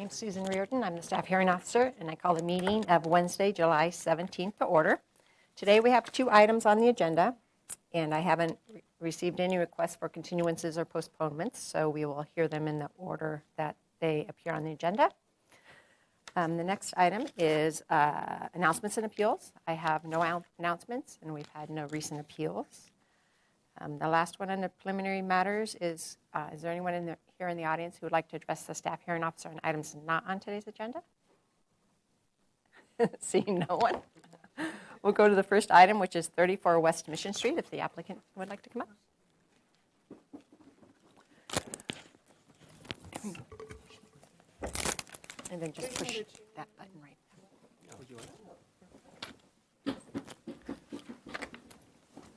name's Susan Reardon. I'm the staff hearing officer, and I call the meeting of Wednesday, July 17th to order. Today we have 2 items on the agenda, and I haven't received any requests for continuances or postponements, so we will hear them in the order that they appear on the agenda. The next item is announcements and appeals. I have no announcements, and we've had no recent appeals. The last one under preliminary matters is there anyone here in the audience who would like to address the staff hearing officer on items not on today's agenda? Seeing no one. We'll go to the first item, which is 34 West Mission Street, if the applicant would like to come up. And then just push that button right now.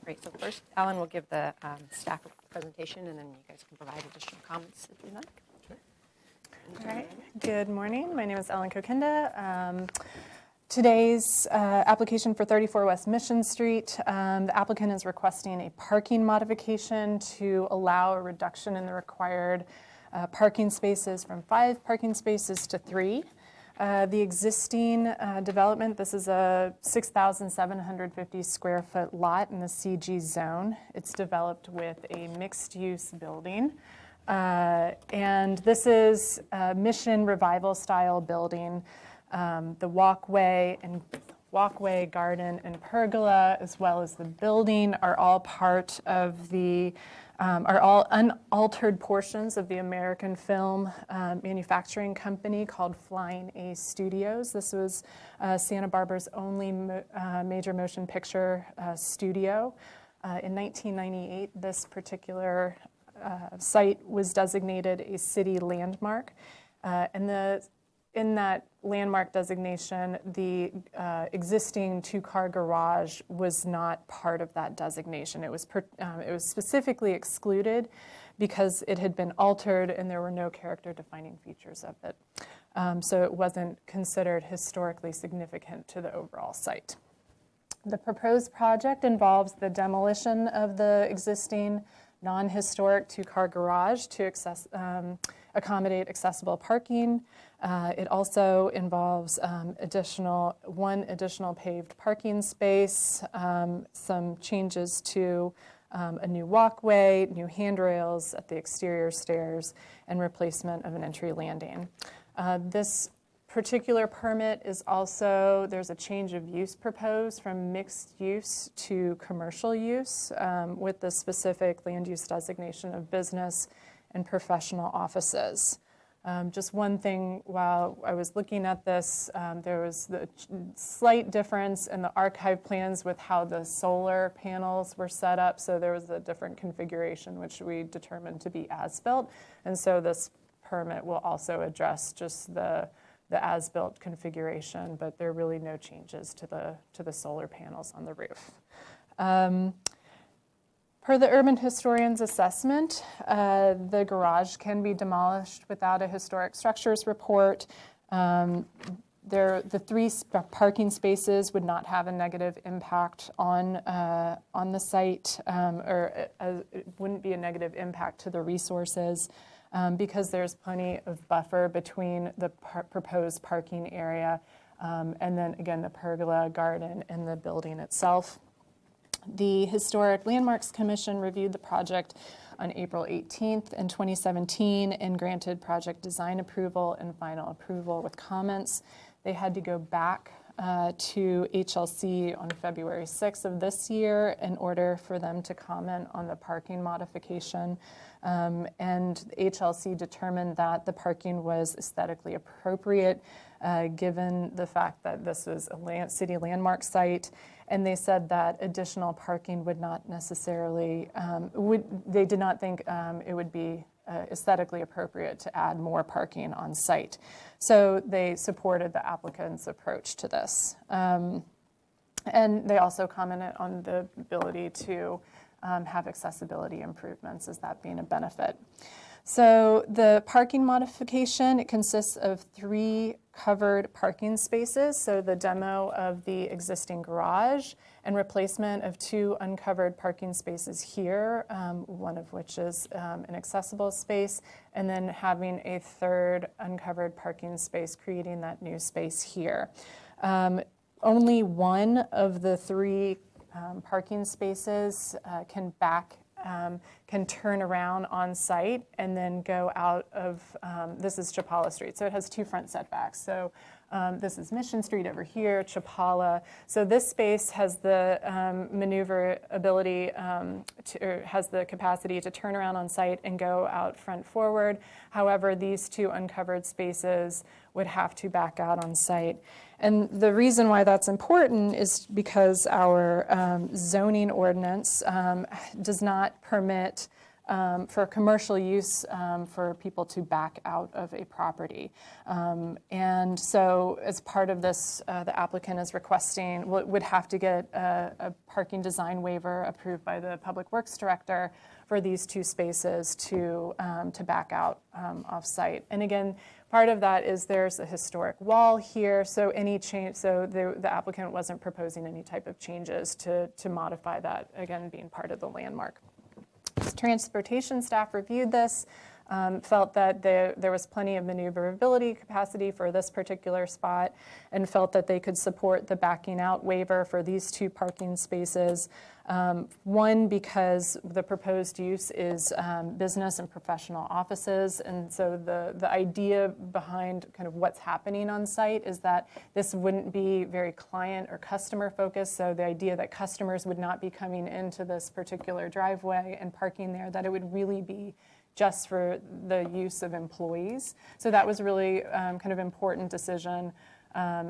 Great. So first, Ellen will give the staff presentation, and then you guys can provide additional comments if you'd like. All right. Good morning. My name is Ellen Kokinda. Today's application for 34 West Mission Street, the applicant is requesting a parking modification to allow a reduction in the required parking spaces from 5 parking spaces to 3. The existing development, this is a 6,750 square foot lot in the CG zone. It's developed with a mixed-use building. And this is a Mission Revival style building. The walkway, garden, and pergola, as well as the building, are all part of the are all unaltered portions of the American film manufacturing company called Flying A Studios. This was Santa Barbara's only major motion picture studio. In 1998, this particular site was designated a city landmark, and in that landmark designation, the existing 2-car garage was not part of that designation. It was specifically excluded because it had been altered and there were no character-defining features of it. So it wasn't considered historically significant to the overall site. The proposed project involves the demolition of the existing non-historic 2-car garage to accommodate accessible parking. It also involves one additional paved parking space, some changes to a new walkway, new handrails at the exterior stairs, and replacement of an entry landing. This particular permit is also, there's a change of use proposed from mixed use to commercial use with the specific land use designation of business and professional offices. Just one thing, while I was looking at this, there was the slight difference in the archive plans with how the solar panels were set up. So there was a different configuration, which we determined to be as-built. And so this permit will also address just the as-built configuration, but there are really no changes to the solar panels on the roof. Per the urban historian's assessment, the garage can be demolished without a historic structures report. The 3 parking spaces would not have a negative impact on the site, it wouldn't be a negative impact to the resources because there's plenty of buffer between the proposed parking area and then again the pergola, garden, and the building itself. The Historic Landmarks Commission reviewed the project on April 18th in 2017 and granted project design approval and final approval with comments. They had to go back to HLC on February 6th of this year in order for them to comment on the parking modification. And HLC determined that the parking was aesthetically appropriate given the fact that this was a city landmark site. And they said that additional parking would not necessarily, they did not think it would be aesthetically appropriate to add more parking on site. So they supported the applicant's approach to this. And they also commented on the ability to have accessibility improvements as that being a benefit. So the parking modification, it consists of 3 covered parking spaces, so the demo of the existing garage and replacement of 2 uncovered parking spaces here, one of which is an accessible space, and then having a 3rd uncovered parking space, creating that new space here. Only one of the 3 parking spaces can turn around on site and then go out of, this is Chapala Street, so it has 2 front setbacks. So this is Mission Street over here, Chapala. So this space has the maneuverability, or has the capacity to turn around on site and go out front forward. However, these 2 uncovered spaces would have to back out on site. And the reason why that's important is because our zoning ordinance does not permit for commercial use for people to back out of a property. And so as part of this, the applicant is requesting, would have to get a parking design waiver approved by the Public Works Director for these 2 spaces to back out off-site. And again, part of that is there's a historic wall here, so any change, so the applicant wasn't proposing any type of changes to modify that, again, being part of the landmark. Transportation staff reviewed this, felt that there was plenty of maneuverability capacity for this particular spot, and felt that they could support the backing out waiver for these 2 parking spaces. One, because the proposed use is business and professional offices, and so the idea behind kind of what's happening on site is that this wouldn't be very client or customer focused, so the idea that customers would not be coming into this particular driveway and parking there, that it would really be just for the use of employees. So that was really kind of important decision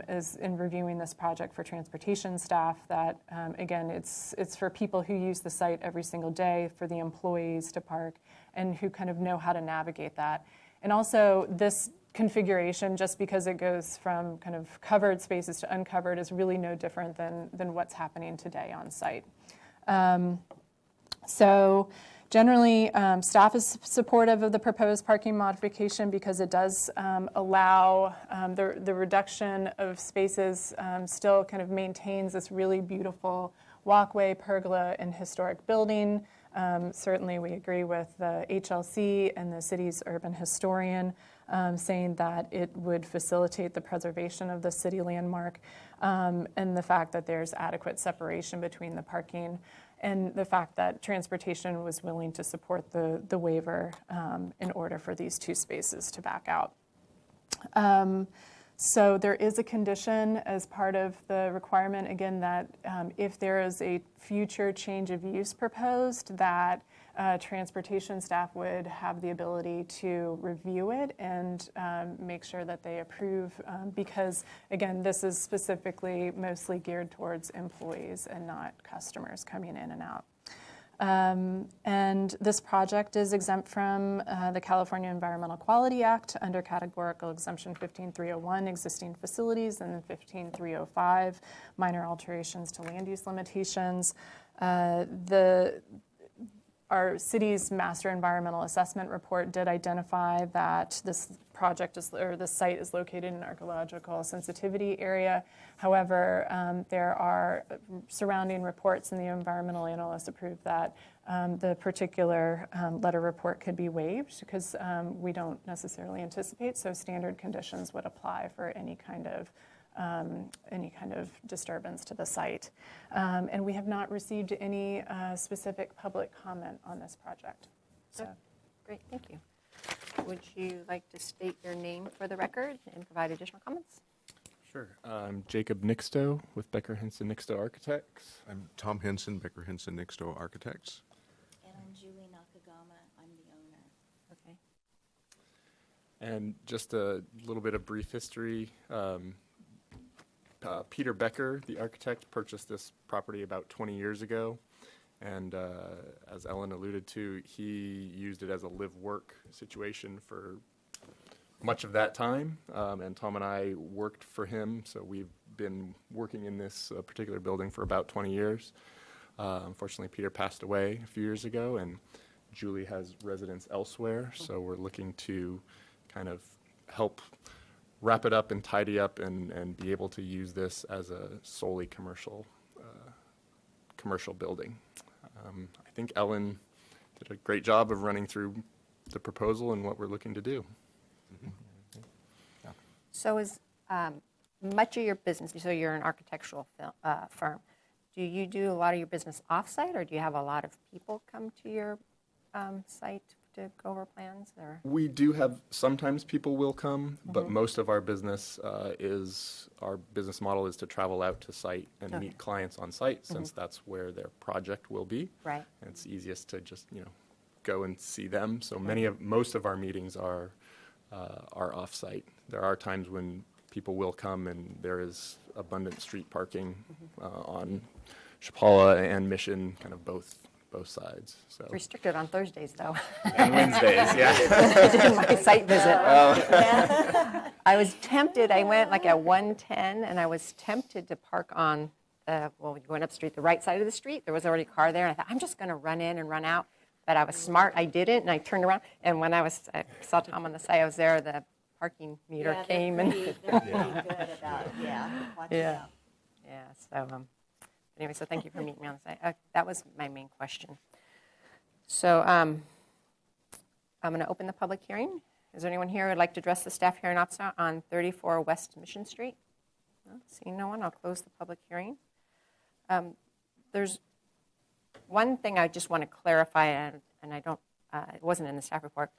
is in reviewing this project for transportation staff that, again, it's for people who use the site every single day, for the employees to park, and who kind of know how to navigate that. And also this configuration, just because it goes from kind of covered spaces to uncovered, is really no different than what's happening today on site. So generally, staff is supportive of the proposed parking modification because it does allow the reduction of spaces, still kind of maintains this really beautiful walkway, pergola, and historic building. Certainly we agree with the HLC and the city's urban historian saying that it would facilitate the preservation of the city landmark, and the fact that there's adequate separation between the parking, and the fact that transportation was willing to support the waiver in order for these 2 spaces to back out. So there is a condition as part of the requirement, again, that if there is a future change of use proposed, that transportation staff would have the ability to review it and make sure that they approve, because, again, this is specifically mostly geared towards employees and not customers coming in and out. And this project is exempt from the California Environmental Quality Act under categorical exemption 15301, existing facilities, and 15305, minor alterations to land use limitations. Our city's master environmental assessment report did identify that this project this site is located in an archaeological sensitivity area. However, there are surrounding reports, and the environmental analyst approved that the particular letter report could be waived because we don't necessarily anticipate, so standard conditions would apply for any kind of disturbance to the site. And we have not received any specific public comment on this project. So. Great, thank you. Would you like to state your name for the record and provide additional comments? Sure. I'm Jacob Nixto with Becker Henson Nixto Architects. I'm Tom Henson, Becker Henson Nixto Architects. And I'm Julie Nakagama. I'm the owner. Okay. And just a little bit of brief history. Peter Becker, the architect, purchased this property about 20 years ago. And as Ellen alluded to, he used it as a live-work situation for much of that time. And Tom and I worked for him, so we've been working in this particular building for about 20 years. Unfortunately, Peter passed away a few years ago, and Julie has residence elsewhere, so we're looking to kind of help wrap it up and tidy up and be able to use this as a solely commercial building. I think Ellen did a great job of running through the proposal and what we're looking to do. So is much of your business, so you're an architectural firm, do you do a lot of your business off-site, or do you have a lot of people come to your site to go over plans? Or? We do have, sometimes people will come, but most of our business our business model is to travel out to site and meet clients on site, since that's where their project will be. Right. And it's easiest to just, go and see them. So most of our meetings are off-site. There are times when people will come and there is abundant street parking on Chapala and Mission, kind of both sides. So. Restricted on Thursdays, though. And Wednesdays, yeah. I did my site visit. I was tempted. I went like at 110, and I was tempted to park on, going up the street, the right side of the street. There was already a car there, and I thought, I'm just going to run in and run out. But I was smart. I didn't, and I turned around. And when I saw Tom on the site, I was there. The parking meter came. They're pretty good about, watching out. Yeah, so anyway, so thank you for meeting me on the site. That was my main question. So I'm going to open the public hearing. Is there anyone here who would like to address the staff hearing officer on 34 West Mission Street? No, seeing no one, I'll close the public hearing. There's one thing I just want to clarify, and I don't, it wasn't in the staff report,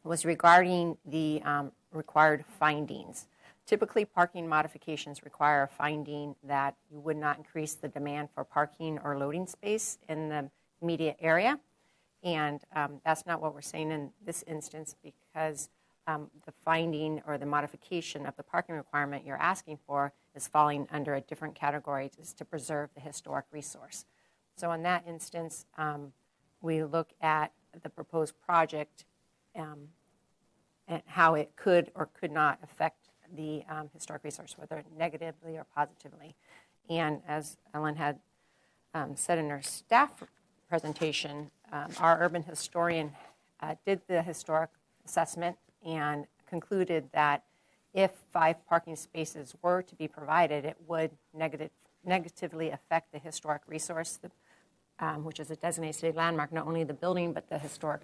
was regarding the required findings. Typically, parking modifications require a finding that you would not increase the demand for parking or loading space in the immediate area. And that's not what we're saying in this instance, because the finding or the modification of the parking requirement you're asking for is falling under a different category, just to preserve the historic resource. So in that instance, we look at the proposed project and how it could or could not affect the historic resource, whether negatively or positively. And as Ellen had said in her staff presentation, our urban historian did the historic assessment and concluded that if 5 parking spaces were to be provided, it would negatively affect the historic resource, which is a designated state landmark, not only the building, but the historic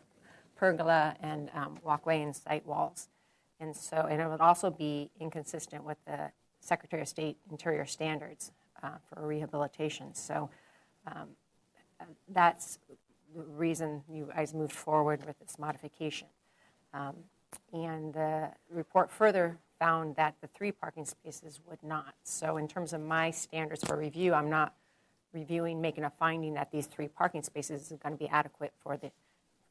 pergola and walkway and site walls. And it would also be inconsistent with the Secretary of State Interior Standards for rehabilitation. So that's the reason you guys moved forward with this modification. And the report further found that the 3 parking spaces would not. So in terms of my standards for review, I'm not making a finding that these 3 parking spaces is going to be adequate for the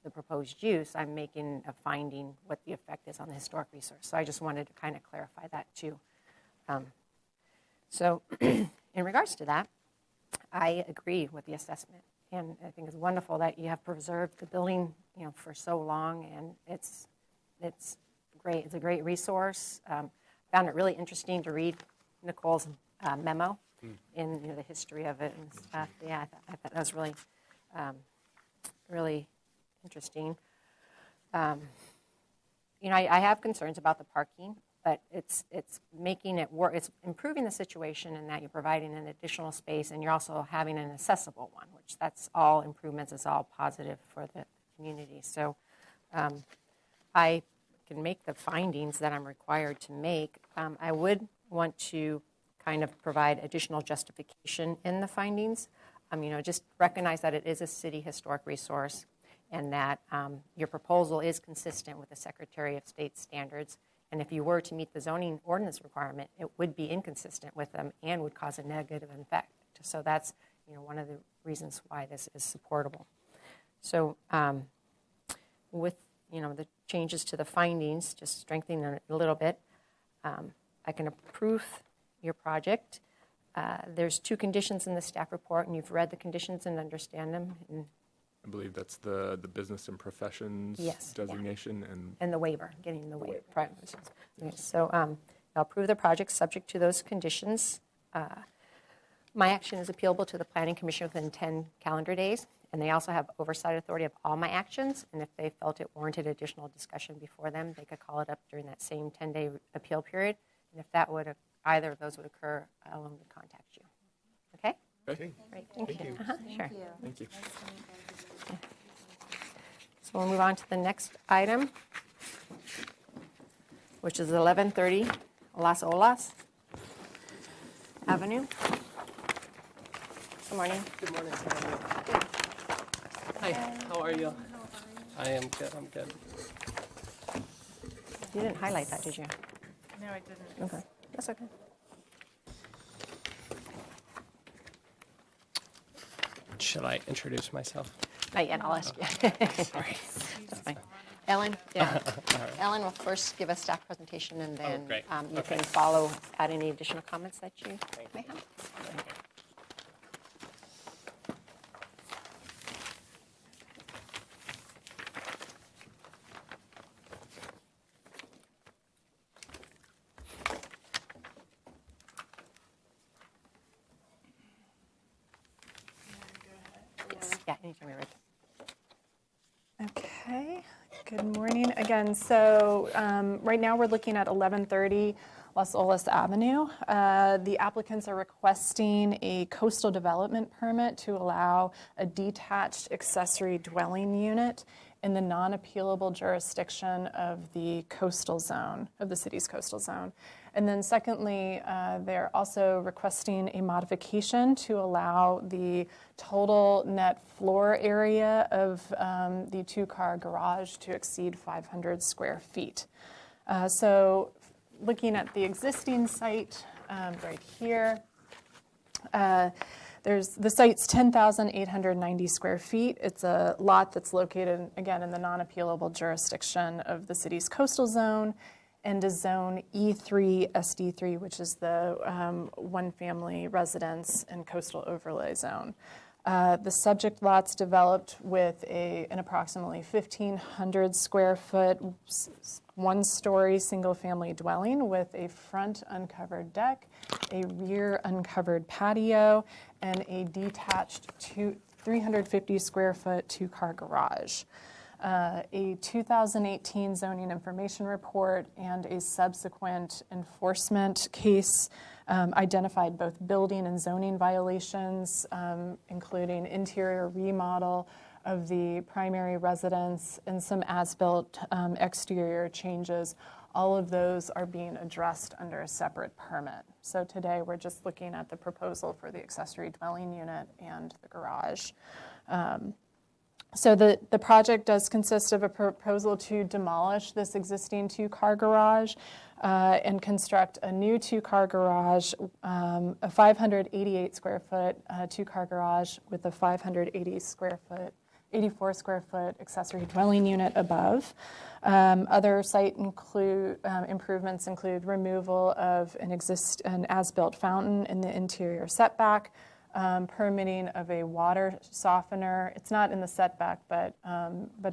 proposed use. I'm making a finding what the effect is on the historic resource. So I just wanted to kind of clarify that too. So in regards to that, I agree with the assessment. And I think it's wonderful that you have preserved the building, for so long, and it's great. It's a great resource. Found it really interesting to read Nicole's memo in the history of it and stuff. Yeah, I thought that was really, really interesting. I have concerns about the parking, but it's making it work. It's improving the situation in that you're providing an additional space, and you're also having an accessible one, which that's all improvements. It's all positive for the community. So I can make the findings that I'm required to make. I would want to kind of provide additional justification in the findings. Just recognize that it is a city historic resource, and that your proposal is consistent with the Secretary of State standards. And if you were to meet the zoning ordinance requirement, it would be inconsistent with them and would cause a negative effect. So that's one of the reasons why this is supportable. So with the changes to the findings, just strengthening it a little bit, I can approve your project. There's 2 conditions in the staff report, and you've read the conditions and understand them. And I believe that's the business and professions designation and the waiver, getting the waiver. Okay, so I'll approve the project subject to those conditions. My action is appealable to the Planning Commission within 10 calendar days, and they also have oversight authority of all my actions, and if they felt it warranted additional discussion before them, they could call it up during that same 10-day appeal period, and if that would, either of those would occur, Ellen would contact you. Okay? Okay, Great, thank you. Sure. thank you. So we'll move on to the next item, which is 1130 Las Olas Avenue. Good morning. Good morning. Hi, how are you? I am good, I'm good. You didn't highlight that, did you? No, I didn't. Okay, that's okay. Should I introduce myself? Not yet, I'll ask you. Sorry. That's fine. Ellen, yeah. Ellen will first give a staff presentation, and then great. you Okay. can follow, add any additional comments that you may have. Yes, yeah, anytime you're ready. Okay, good morning again. So right now we're looking at 1130 Las Olas Avenue. The applicants are requesting a coastal development permit to allow a detached accessory dwelling unit in the non-appealable jurisdiction of the coastal zone, of the city's coastal zone. And then secondly, they're also requesting a modification to allow the total net floor area of the two-car garage to exceed 500 square feet. So looking at the existing site right here, the site's 10,890 square feet. It's a lot that's located, again, in the non-appealable jurisdiction of the city's coastal zone and is zone E3 SD3, which is the one-family residence and coastal overlay zone. The subject lot's developed with an approximately 1,500 square foot, one-story single-family dwelling with a front uncovered deck, a rear uncovered patio, and a detached 350 square foot two-car garage. A 2018 zoning information report and a subsequent enforcement case identified both building and zoning violations, including interior remodel of the primary residence and some as-built exterior changes. All of those are being addressed under a separate permit. So today we're just looking at the proposal for the accessory dwelling unit and the garage. So the project does consist of a proposal to demolish this existing two-car garage and construct a new two-car garage, a 588 square foot two-car garage with a 84 square foot accessory dwelling unit above. Other site improvements include removal of an as-built fountain in the interior setback, permitting of a water softener. It's not in the setback, but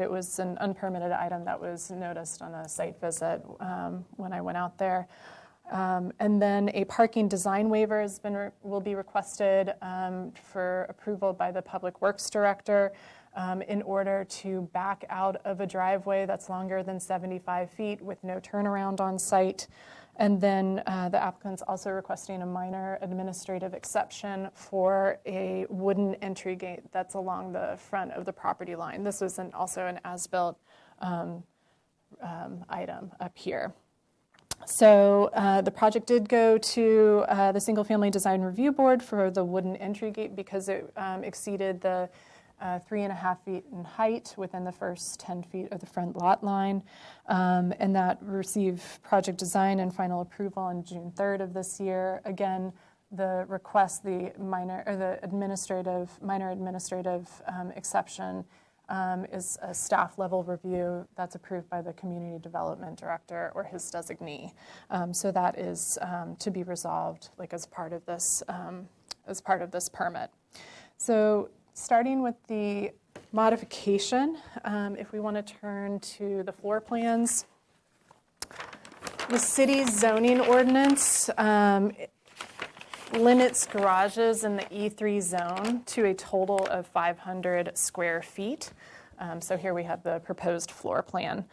it was an unpermitted item that was noticed on a site visit when I went out there. And then a parking design waiver will be requested for approval by the Public Works Director in order to back out of a driveway that's longer than 75 feet with no turnaround on site. And then the applicant's also requesting a minor administrative exception for a wooden entry gate that's along the front of the property line. This was also an as-built item up here. So the project did go to the Single Family Design Review Board for the wooden entry gate because it exceeded the 3.5 feet in height within the first 10 feet of the front lot line. And that received project design and final approval on June 3rd of this year. Again, the request, the minor administrative exception is a staff level review that's approved by the Community Development Director or his designee. So that is to be resolved as part of this permit. So starting with the modification, if we want to turn to the floor plans, the city's zoning ordinance limits garages in the E3 zone to a total of 500 square feet. So here we have the proposed floor plan.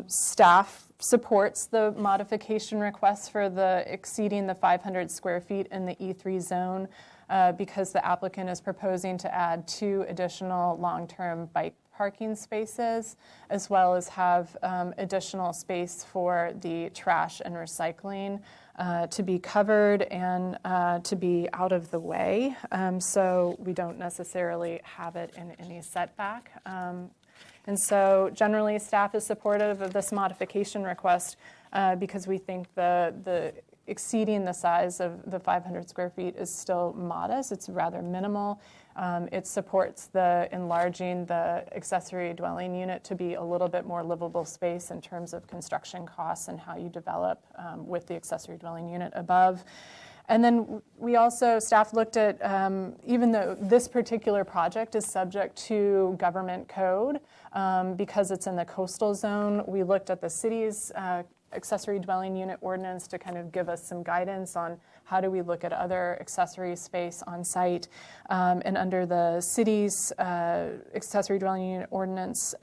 Staff supports the modification request for the exceeding the 500 square feet in the E3 zone because the applicant is proposing to add 2 additional long-term bike parking spaces, as well as have additional space for the trash and recycling to be covered and to be out of the way. So we don't necessarily have it in any setback. And so generally, staff is supportive of this modification request because we think the exceeding the size of the 500 square feet is still modest. It's rather minimal. It supports the enlarging the accessory dwelling unit to be a little bit more livable space in terms of construction costs and how you develop with the accessory dwelling unit above. And then we also, staff looked at, even though this particular project is subject to government code, because it's in the coastal zone, we looked at the city's accessory dwelling unit ordinance to kind of give us some guidance on how do we look at other accessory space on site. And under the city's accessory dwelling unit ordinance,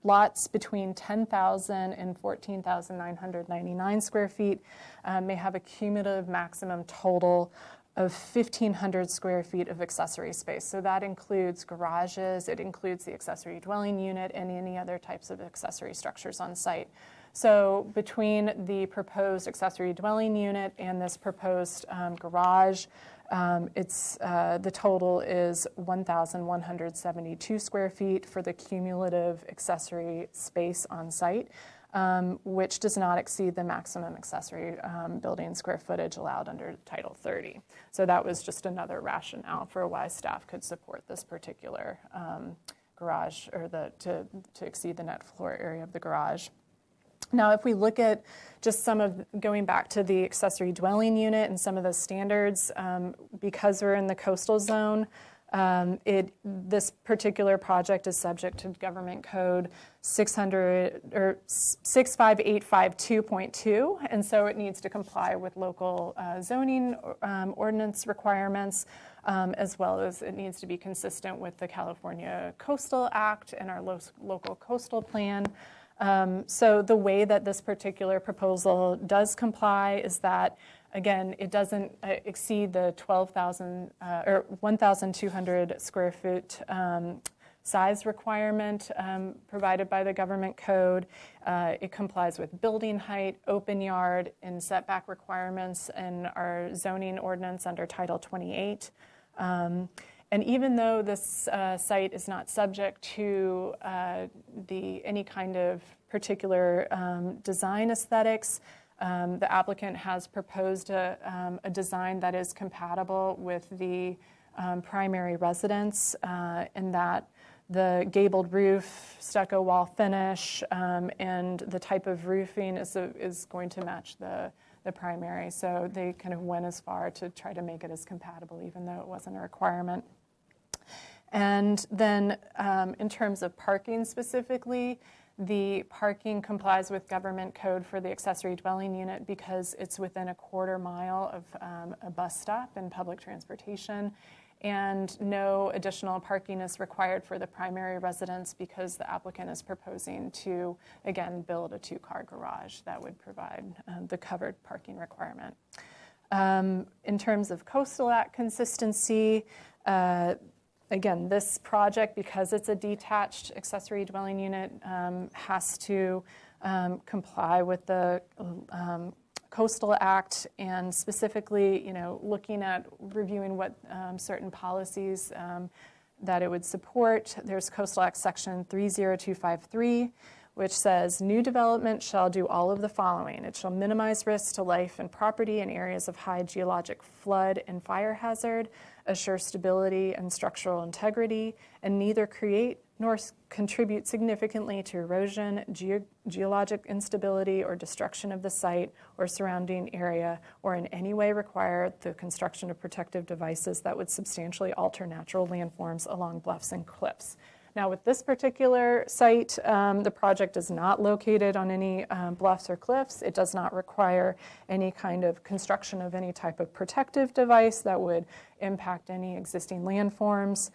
lots between 10,000 and 14,999 square feet may have a cumulative maximum total of 1,500 square feet of accessory space. So that includes garages, it includes the accessory dwelling unit, and any other types of accessory structures on site. So between the proposed accessory dwelling unit and this proposed garage, the total is 1,172 square feet for the cumulative accessory space on site, which does not exceed the maximum accessory building square footage allowed under Title 30. So that was just another rationale for why staff could support this particular garage, or to exceed the net floor area of the garage. Now, if we look at just some of, going back to the accessory dwelling unit and some of the standards, because we're in the coastal zone, this particular project is subject to government code 65852.2, and so it needs to comply with local zoning ordinance requirements, as well as it needs to be consistent with the California Coastal Act and our local coastal plan. So the way that this particular proposal does comply is that, again, it doesn't exceed the 12,000 or 1,200 square foot size requirement provided by the government code. It complies with building height, open yard, and setback requirements in our zoning ordinance under Title 28. And even though this site is not subject to any kind of particular design aesthetics, the applicant has proposed a design that is compatible with the primary residence, in that the gabled roof, stucco wall finish, and the type of roofing is going to match the primary. So they kind of went as far to try to make it as compatible, even though it wasn't a requirement. And then in terms of parking specifically, the parking complies with government code for the accessory dwelling unit because it's within a quarter mile of a bus stop and public transportation. And no additional parking is required for the primary residence because the applicant is proposing to, again, build a 2-car garage that would provide the covered parking requirement. In terms of Coastal Act consistency, again, this project, because it's a detached accessory dwelling unit, has to comply with the Coastal Act, and specifically, looking at reviewing what certain policies that it would support. There's Coastal Act Section 30253, which says, new development shall do all of the following. It shall minimize risks to life and property in areas of high geologic flood and fire hazard, assure stability and structural integrity, and neither create nor contribute significantly to erosion, geologic instability, or destruction of the site or surrounding area, or in any way require the construction of protective devices that would substantially alter natural landforms along bluffs and cliffs. Now, with this particular site, the project is not located on any bluffs or cliffs. It does not require any kind of construction of any type of protective device that would impact any existing landforms.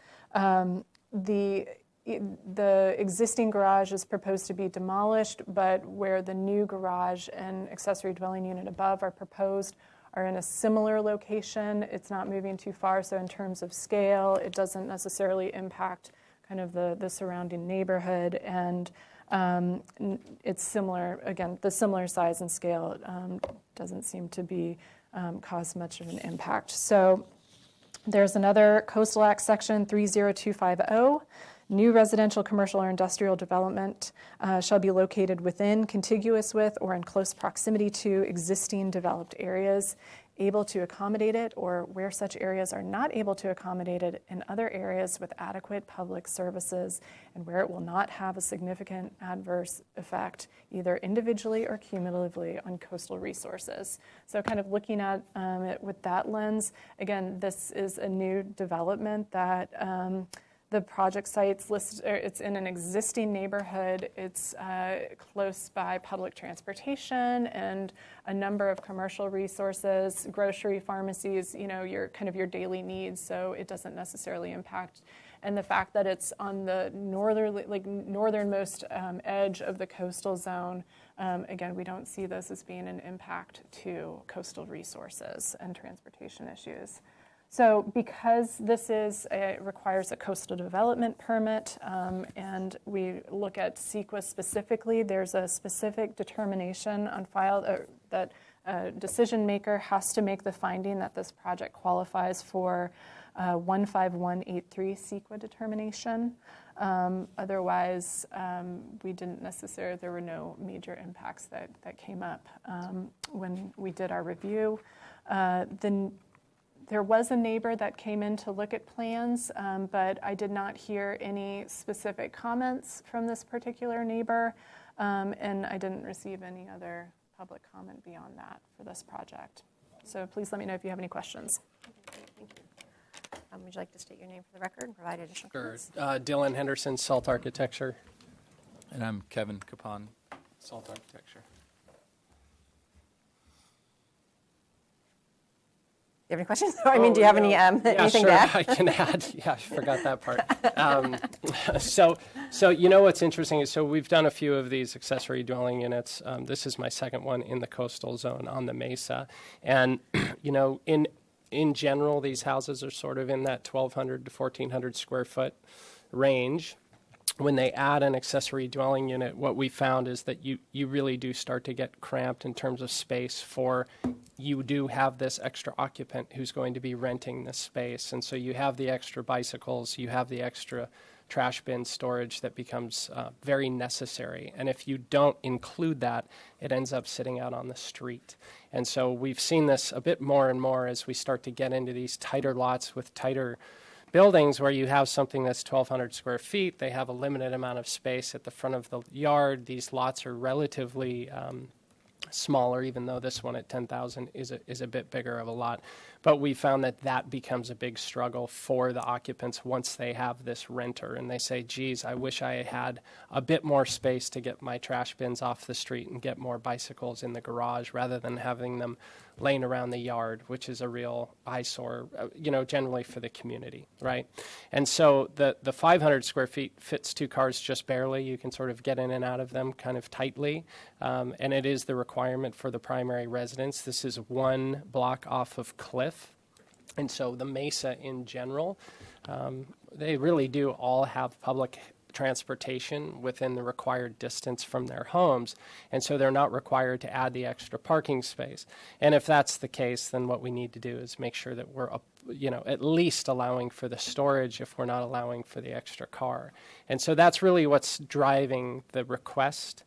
The existing garage is proposed to be demolished, but where the new garage and accessory dwelling unit above are proposed are in a similar location. It's not moving too far, so in terms of scale, it doesn't necessarily impact kind of the surrounding neighborhood, and it's similar, again, the similar size and scale doesn't seem to be cause much of an impact. So there's another Coastal Act section 30250. New residential, commercial, or industrial development shall be located within, contiguous with, or in close proximity to existing developed areas, able to accommodate it, or where such areas are not able to accommodate it, in other areas with adequate public services, and where it will not have a significant adverse effect, either individually or cumulatively, on coastal resources. So kind of looking at it with that lens, again, this is a new development that the project site's listed, it's in an existing neighborhood. It's close by public transportation and a number of commercial resources, grocery, pharmacies, your kind of your daily needs. So it doesn't necessarily impact. And the fact that it's on the northernmost edge of the coastal zone, again, we don't see this as being an impact to coastal resources and transportation issues. So because this requires a coastal development permit, and we look at CEQA specifically, there's a specific determination on file that a decision maker has to make the finding that this project qualifies for 15183 CEQA determination. Otherwise, we didn't necessarily, there were no major impacts that came up when we did our review. There was a neighbor that came in to look at plans, but I did not hear any specific comments from this particular neighbor, and I didn't receive any other public comment beyond that for this project. So please let me know if you have any questions. Thank you. Would you like to state your name for the record and provide additional Sure. comments? Dylan Henderson, Salt Architecture. And I'm Kevin Capon, Salt Architecture. Do you have any questions? Do you have any anything sure, to add? I can add. Yeah, I forgot that part. So what's interesting is, so we've done a few of these accessory dwelling units. This is my second one in the coastal zone on the Mesa. And, in general, these houses are sort of in that 1,200 to 1,400 square foot range. When they add an accessory dwelling unit, what we found is that you really do start to get cramped in terms of space for, you do have this extra occupant who's going to be renting this space. And so you have the extra bicycles, you have the extra trash bin storage that becomes very necessary. And if you don't include that, it ends up sitting out on the street. And so we've seen this a bit more and more as we start to get into these tighter lots with tighter buildings where you have something that's 1,200 square feet. They have a limited amount of space at the front of the yard. These lots are relatively smaller, even though this one at 10,000 is a bit bigger of a lot. But we found that becomes a big struggle for the occupants once they have this renter and they say, geez, I wish I had a bit more space to get my trash bins off the street and get more bicycles in the garage rather than having them laying around the yard, which is a real eyesore, generally for the community, right? And so the 500 square feet fits two cars just barely. You can sort of get in and out of them kind of tightly, and it is the requirement for the primary residence. This is one block off of Cliff, and so the Mesa in general, they really do all have public transportation within the required distance from their homes, and so they're not required to add the extra parking space. And if that's the case, then what we need to do is make sure that we're at least allowing for the storage if we're not allowing for the extra car. And so that's really what's driving the request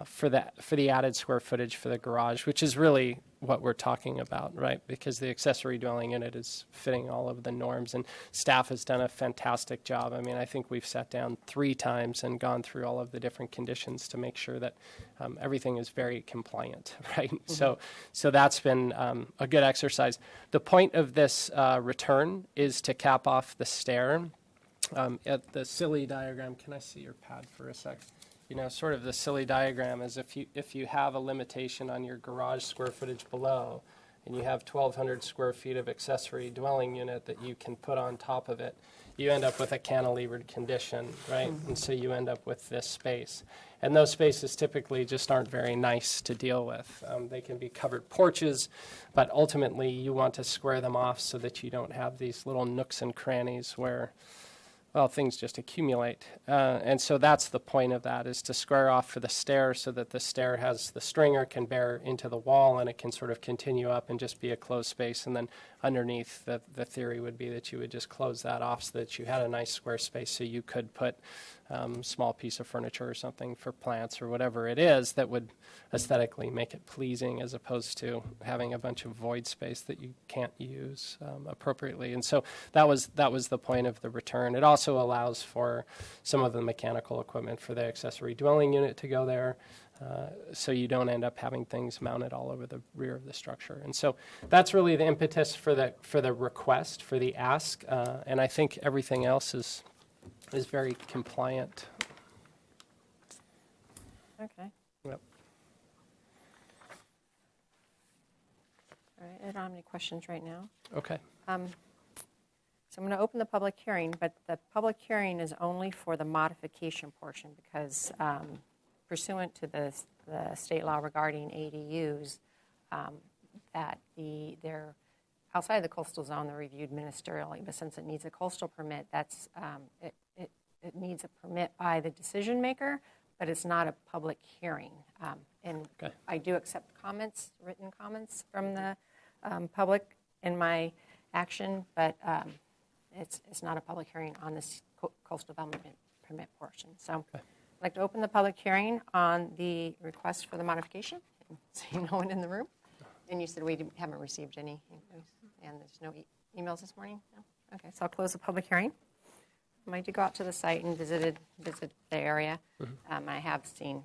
for the added square footage for the garage, which is really what we're talking about, right? Because the accessory dwelling unit is fitting all of the norms, and staff has done a fantastic job. I mean, I think we've sat down 3 times and gone through all of the different conditions to make sure that everything is very compliant, right? Mm-hmm. So that's been a good exercise. The point of this return is to cap off the stair At the silly diagram, can I see your pad for a sec? Sort of the silly diagram is if you have a limitation on your garage square footage below, and you have 1,200 square feet of accessory dwelling unit that you can put on top of it, you end up with a cantilevered condition, right? And so you end up with this space. And those spaces typically just aren't very nice to deal with. They can be covered porches, but ultimately you want to square them off so that you don't have these little nooks and crannies where, well, things just accumulate. And so that's the point of that, is to square off for the stair so that the stair has, the stringer can bear into the wall and it can sort of continue up and just be a closed space. And then underneath, the theory would be that you would just close that off so that you had a nice square space so you could put small piece of furniture or something for plants or whatever it is that would aesthetically make it pleasing, as opposed to having a bunch of void space that you can't use appropriately. And so that was the point of the return. It also allows for some of the mechanical equipment for the accessory dwelling unit to go there, so you don't end up having things mounted all over the rear of the structure. And so that's really the impetus for the request, for the ask, and I think everything else is very compliant. Okay. Yep. All right, I don't have any questions right now. Okay. So I'm going to open the public hearing, but the public hearing is only for the modification portion because pursuant to the state law regarding ADUs, that they're outside the coastal zone, they're reviewed ministerially. But since it needs a coastal permit, that's it needs a permit by the decision maker, but it's not a public hearing. And Okay. I do accept comments, written comments from the public in my action, but it's not a public hearing on this coastal development permit portion. So Okay. I'd like to open the public hearing on the request for the modification. Seeing no one in the room. And you said we haven't received any inquiries, and there's no emails this morning? No? Okay, so I'll close the public hearing. I did go out to the site and visit the area. I have seen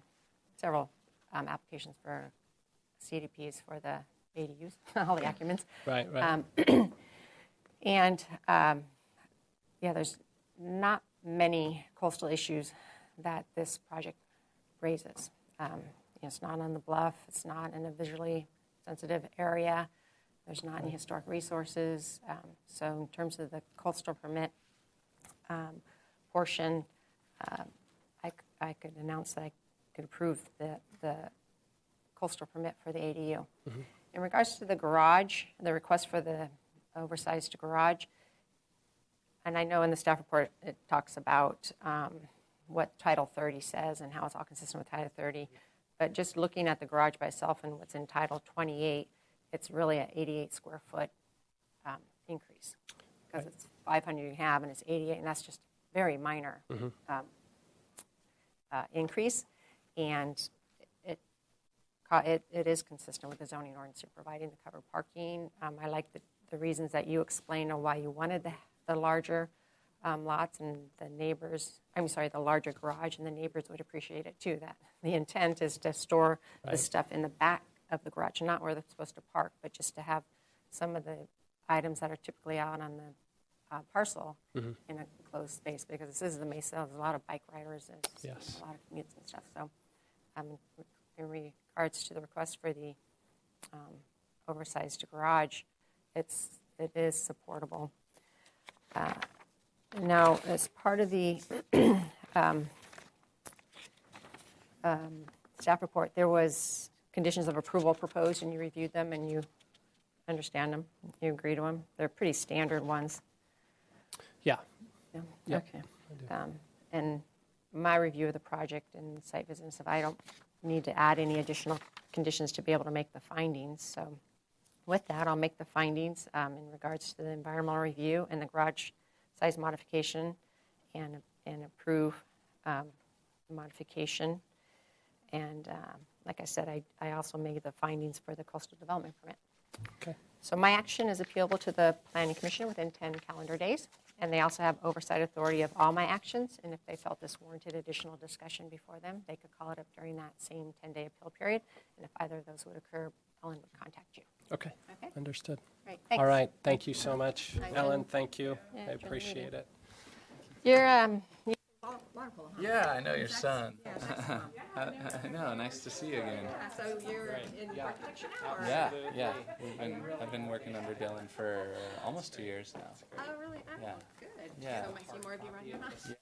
several applications for CDPs for the ADUs, all the documents. Right. And yeah, there's not many coastal issues that this project raises. It's not on the bluff. It's not in a visually sensitive area. There's not any historic resources. So in terms of the coastal permit portion, I could announce that I could approve the coastal permit for the ADU. In regards to the garage, the request for the oversized garage, and I know in the staff report it talks about what Title 30 says and how it's all consistent with Title 30, but just looking at the garage by itself and what's in Title 28, it's really an 88 square foot increase, because it's 500 you have and it's 88, and that's just very minor increase, and it is consistent with the zoning ordinance. You're providing the covered parking. I like the reasons that you explained on why you wanted the larger lots, and the larger garage, and the neighbors would appreciate it too. That the intent is to store the stuff in the back of the garage, not where they're supposed to park, but just to have some of the items that are typically out on the parcel in a closed space, because this is the Mesa. There's a lot of bike riders, there's a lot of commutes and stuff. So in regards to the request for the oversized garage, it is supportable. Now, as part of the staff report, there was conditions of approval proposed, and you reviewed them, and you understand them, you agree to them. They're pretty standard ones. Yeah. Yeah. Yep, Okay. And my review of the project and site visit and stuff, I don't need to add any additional conditions to be able to make the findings. So with that, I'll make the findings in regards to the environmental review and the garage size modification, and approve the modification. And like I said, I also made the findings for the coastal development permit. Okay. So my action is appealable to the Planning Commission within 10 calendar days, and they also have oversight authority of all my actions, and if they felt this warranted additional discussion before them, they could call it up during that same 10-day appeal period, and if either of those would occur, Ellen would contact you. Okay. Okay? Understood. Great, thanks. All right. Thank you so much, Hi, Ellen. Jen. Thank you. Yeah, I enjoy the appreciate meeting. it. You're water polo, huh? Yeah, I know your son. Yeah, that's fun. I know. Nice to see you again. So you're in architecture now, or? Yeah. I've been working under Dylan for almost 2 years now. Oh, really? Oh, Yeah. good. Yeah. So might see more of you around your house.